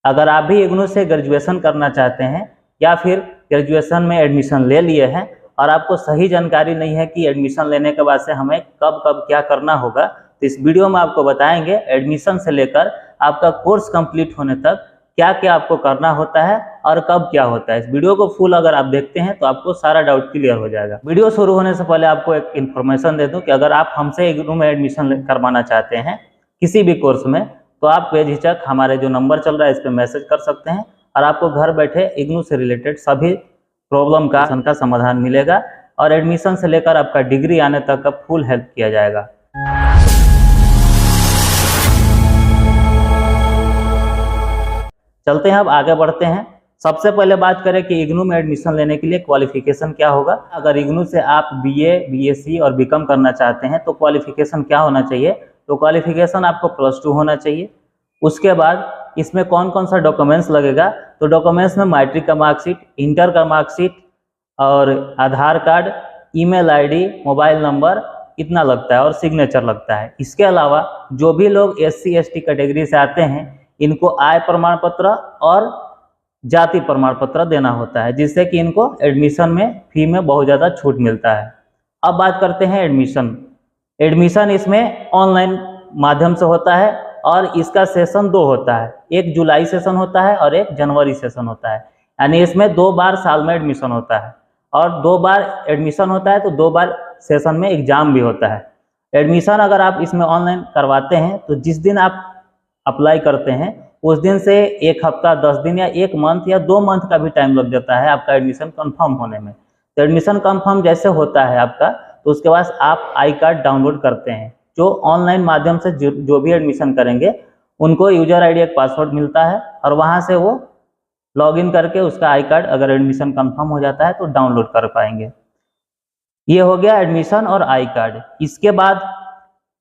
अगर आप भी इग्नू से ग्रेजुएशन करना चाहते हैं या फिर ग्रेजुएशन में एडमिशन ले लिए हैं और आपको सही जानकारी नहीं है कि एडमिशन लेने के बाद से हमें कब कब क्या करना होगा, तो इस वीडियो में आपको बताएंगे एडमिशन से लेकर आपका कोर्स कंप्लीट होने तक क्या क्या आपको करना होता है और कब क्या होता है। इस वीडियो को फुल अगर आप देखते हैं तो आपको सारा डाउट क्लियर हो जाएगा। वीडियो शुरू होने से पहले आपको एक इन्फॉर्मेशन दे दूं कि अगर आप हमसे इग्नू में एडमिशन करवाना चाहते हैं किसी भी कोर्स में, तो आप बेझिझक हमारे जो नंबर चल रहा है इस पर मैसेज कर सकते हैं और आपको घर बैठे इग्नू से रिलेटेड सभी प्रॉब्लम का समाधान मिलेगा और एडमिशन से लेकर आपका डिग्री आने तक का फुल हेल्प किया जाएगा। चलते हैं, अब आगे बढ़ते हैं। सबसे पहले बात करें कि इग्नू में एडमिशन लेने के लिए क्वालिफिकेशन क्या होगा। अगर इग्नू से आप बीए, बीएससी और बीकॉम करना चाहते हैं तो क्वालिफिकेशन क्या होना चाहिए, तो क्वालिफिकेशन आपको +2 होना चाहिए। उसके बाद इसमें कौन कौन सा डॉक्यूमेंट्स लगेगा, तो डॉक्यूमेंट्स में मैट्रिक का मार्कशीट, इंटर का मार्कशीट और Aadhaar card, email ID, mobile number, इतना लगता है और सिग्नेचर लगता है। इसके अलावा जो भी लोग SC ST कैटेगरी से आते हैं इनको आय प्रमाण पत्र और जाति प्रमाण पत्र देना होता है, जिससे कि इनको एडमिशन में फी में बहुत ज़्यादा छूट मिलता है। अब बात करते हैं एडमिशन इसमें ऑनलाइन माध्यम से होता है और इसका सेशन 2 होता है, एक जुलाई सेशन होता है और एक जनवरी सेशन होता है। यानी इसमें 2 बार साल में एडमिशन होता है और 2 बार एडमिशन होता है तो 2 बार सेशन में एग्जाम भी होता है। एडमिशन अगर आप इसमें ऑनलाइन करवाते हैं तो जिस दिन आप अप्लाई करते हैं उस दिन से 1 हफ्ता, 10 दिन या 1 मंथ या 2 मंथ का भी टाइम लग जाता है आपका एडमिशन कंफर्म होने में। तो एडमिशन कंफर्म जैसे होता है आपका, तो उसके बाद आप आई कार्ड डाउनलोड करते हैं। जो ऑनलाइन माध्यम से जो भी एडमिशन करेंगे उनको यूजर आईडी एक पासवर्ड मिलता है और वहाँ से वो लॉगिन करके उसका आई कार्ड अगर एडमिशन कंफर्म हो जाता है तो डाउनलोड कर पाएंगे। ये हो गया एडमिशन और आई कार्ड। इसके बाद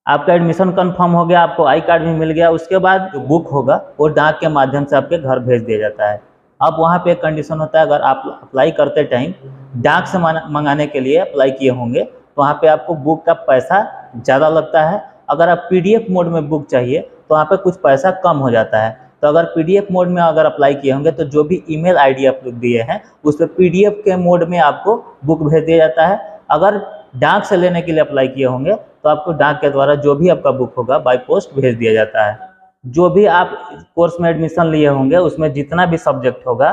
आपका एडमिशन कंफर्म हो गया, आपको आई कार्ड भी मिल गया। उसके बाद जो बुक होगा वो डाक के माध्यम से आपके घर भेज दिया जाता है। अब वहाँ पे एक कंडीशन होता है, अगर आप अप्लाई करते टाइम डाक से मंगाने के लिए अप्लाई किए होंगे तो वहाँ पे आपको बुक का पैसा ज़्यादा लगता है। अगर आप PDF मोड में बुक चाहिए तो वहाँ पे कुछ पैसा कम हो जाता है। तो अगर PDF मोड में अगर अप्लाई किए होंगे तो जो भी ईमेल आईडी आप लोग दिए हैं उस पर PDF के मोड में आपको बुक भेज दिया जाता है। अगर डाक से लेने के लिए अप्लाई किए होंगे तो आपको डाक के द्वारा जो भी आपका बुक होगा बाय पोस्ट भेज दिया जाता है। जो भी आप कोर्स में एडमिशन लिए होंगे उसमें जितना भी सब्जेक्ट होगा,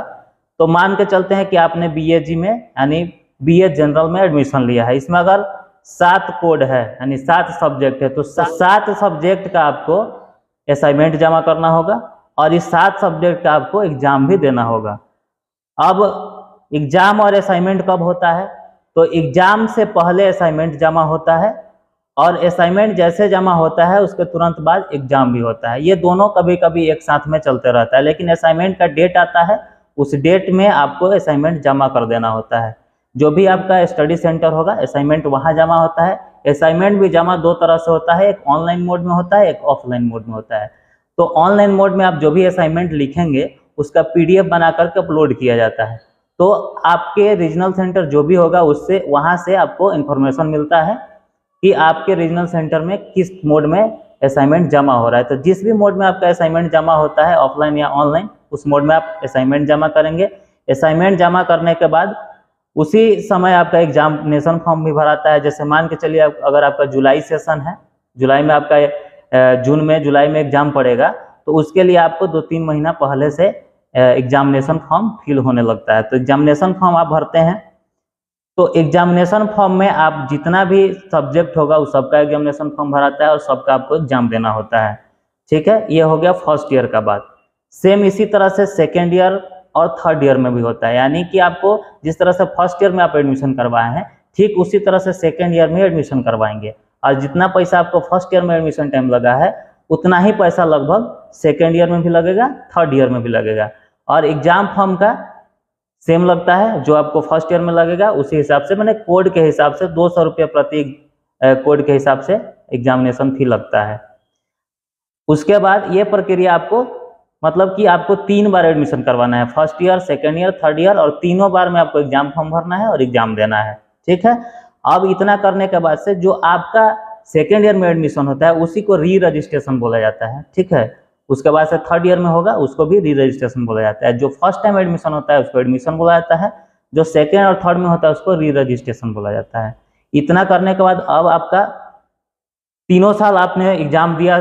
तो मान के चलते हैं कि आपने BAG में यानी BA जनरल में एडमिशन लिया है, इसमें अगर 7 कोड है यानी 7 सब्जेक्ट है तो 7 सब्जेक्ट का आपको असाइनमेंट जमा करना होगा और इस 7 सब्जेक्ट का आपको एग्जाम भी देना होगा। अब एग्जाम और असाइनमेंट कब होता है, तो एग्जाम से पहले असाइनमेंट जमा होता है और असाइनमेंट जैसे जमा होता है उसके तुरंत बाद एग्जाम भी होता है। ये दोनों कभी कभी एक साथ में चलते रहता है, लेकिन असाइनमेंट का डेट आता है उस डेट में आपको असाइनमेंट जमा कर देना होता है। जो भी आपका स्टडी सेंटर होगा असाइनमेंट वहाँ जमा होता है। असाइनमेंट भी जमा 2 तरह से होता है, एक ऑनलाइन मोड में होता है, एक ऑफलाइन मोड में होता है। तो ऑनलाइन मोड में आप जो भी असाइनमेंट लिखेंगे उसका PDF बना करके अपलोड किया जाता है। तो आपके रीजनल सेंटर जो भी होगा उससे वहाँ से आपको इन्फॉर्मेशन मिलता है कि आपके रीजनल सेंटर में किस मोड में असाइनमेंट जमा हो रहा है। तो जिस भी मोड में आपका असाइनमेंट जमा होता है ऑफलाइन या ऑनलाइन, उस मोड में आप असाइनमेंट जमा करेंगे। असाइनमेंट जमा करने के बाद उसी समय आपका एग्जामिनेशन फॉर्म भी भराता है। जैसे मान के चलिए अगर आपका जुलाई सेशन है, जुलाई में आपका जुलाई में एग्जाम पड़ेगा, तो उसके लिए आपको 2-3 महीना पहले से एग्जामिनेशन फॉर्म फिल होने लगता है। तो एग्जामिनेशन फॉर्म आप भरते हैं, तो एग्जामिनेशन फॉर्म में आप जितना भी सब्जेक्ट होगा उस सबका एग्जामिनेशन फॉर्म भराता है और सबका आपको एग्जाम देना होता है। ठीक है, ये हो गया फर्स्ट ईयर का बात। सेम इसी तरह से सेकेंड ईयर और थर्ड ईयर में भी होता है, यानी कि आपको जिस तरह से फर्स्ट ईयर में आप एडमिशन करवाए हैं ठीक उसी तरह से सेकेंड ईयर में एडमिशन करवाएंगे और जितना पैसा आपको फर्स्ट ईयर में एडमिशन टाइम लगा है उतना ही पैसा लगभग सेकेंड ईयर में भी लगेगा, थर्ड ईयर में भी लगेगा। और एग्जाम फॉर्म का सेम लगता है, जो आपको फर्स्ट ईयर में लगेगा उसी हिसाब से, मैंने कोड के हिसाब से 200 रुपये प्रति कोड के हिसाब से एग्जामिनेशन फी लगता है। उसके बाद ये प्रक्रिया आपको मतलब कि आपको 3 बार एडमिशन करवाना है, first year, second year, third year, और तीनों बार में आपको एग्जाम फॉर्म भरना है और एग्जाम देना है। ठीक है, अब इतना करने के बाद से जो आपका सेकेंड ईयर में एडमिशन होता है उसी को री रजिस्ट्रेशन बोला जाता है। ठीक है, उसके बाद से थर्ड ईयर में होगा उसको भी री रजिस्ट्रेशन बोला जाता है। जो फर्स्ट टाइम एडमिशन होता है उसको एडमिशन बोला जाता है, जो सेकेंड और थर्ड में होता है उसको री रजिस्ट्रेशन बोला जाता है। इतना करने के बाद अब आपका तीनों साल आपने एग्जाम दिया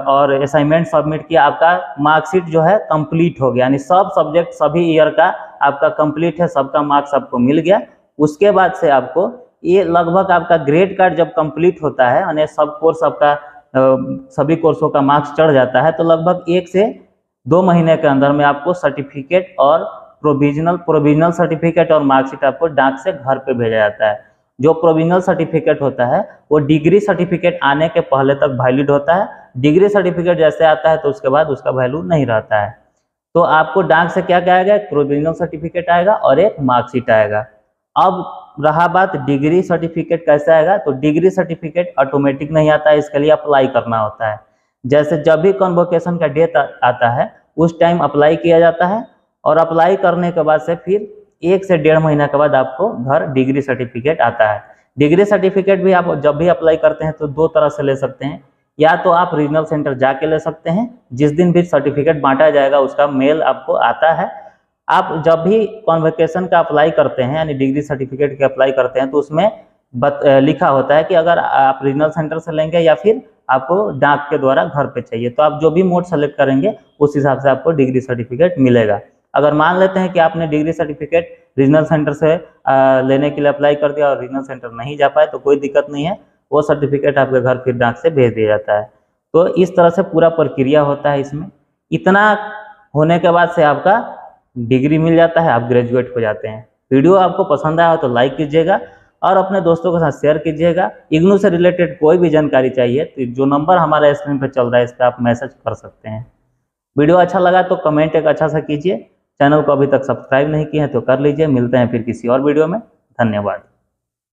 और असाइनमेंट सबमिट किया, आपका मार्कशीट जो है कंप्लीट हो गया, यानी सब सब्जेक्ट सभी ईयर का आपका कंप्लीट है, सबका मार्क्स आपको मिल गया। उसके बाद से आपको ये लगभग आपका ग्रेड कार्ड जब कंप्लीट होता है यानी सब कोर्स आपका सभी कोर्सों का मार्क्स चढ़ जाता है, तो लगभग 1 से 2 महीने के अंदर में आपको सर्टिफिकेट और प्रोविजनल सर्टिफिकेट और मार्कशीट आपको डाक से घर पे भेजा जाता है। जो प्रोविजनल सर्टिफिकेट होता है वो डिग्री सर्टिफिकेट आने के पहले तक वैलिड होता है। डिग्री सर्टिफिकेट जैसे आता है तो उसके बाद उसका वैल्यू नहीं रहता है। तो आपको डाक से क्या आएगा, एक प्रोविजनल सर्टिफिकेट आएगा और एक मार्कशीट आएगा। अब रहा बात डिग्री सर्टिफिकेट कैसे आएगा, तो डिग्री सर्टिफिकेट ऑटोमेटिक नहीं आता है, इसके लिए अप्लाई करना होता है। जैसे जब भी कन्वोकेशन का डेट आता है उस टाइम अप्लाई किया जाता है, और अप्लाई करने के बाद से फिर 1 से 1.5 महीना के बाद आपको घर डिग्री सर्टिफिकेट आता है। डिग्री सर्टिफिकेट भी आप जब भी अप्लाई करते हैं तो 2 तरह से ले सकते हैं, या तो आप रीजनल सेंटर जाके ले सकते हैं, जिस दिन भी सर्टिफिकेट बांटा जाएगा उसका मेल आपको आता है। आप जब भी कॉन्वोकेशन का अप्लाई करते हैं यानी डिग्री सर्टिफिकेट का अप्लाई करते हैं तो उसमें लिखा होता है कि अगर आप रीजनल सेंटर से लेंगे या फिर आपको डाक के द्वारा घर पे चाहिए, तो आप जो भी मोड सेलेक्ट करेंगे उस हिसाब से आपको डिग्री सर्टिफिकेट मिलेगा। अगर मान लेते हैं कि आपने डिग्री सर्टिफिकेट रीजनल सेंटर से लेने के लिए अप्लाई कर दिया और रीजनल सेंटर नहीं जा पाए तो कोई दिक्कत नहीं है, वो सर्टिफिकेट आपके घर फिर डाक से भेज दिया जाता है। तो इस तरह से पूरा प्रक्रिया होता है इसमें। इतना होने के बाद से आपका डिग्री मिल जाता है, आप ग्रेजुएट हो जाते हैं। वीडियो आपको पसंद आया हो तो लाइक कीजिएगा और अपने दोस्तों के साथ शेयर कीजिएगा। इग्नू से रिलेटेड कोई भी जानकारी चाहिए तो जो नंबर हमारा स्क्रीन पर चल रहा है इस पर आप मैसेज कर सकते हैं। वीडियो अच्छा लगा तो कमेंट एक अच्छा सा कीजिए। चैनल को अभी तक सब्सक्राइब नहीं किए हैं तो कर लीजिए। मिलते हैं फिर किसी और वीडियो में। धन्यवाद।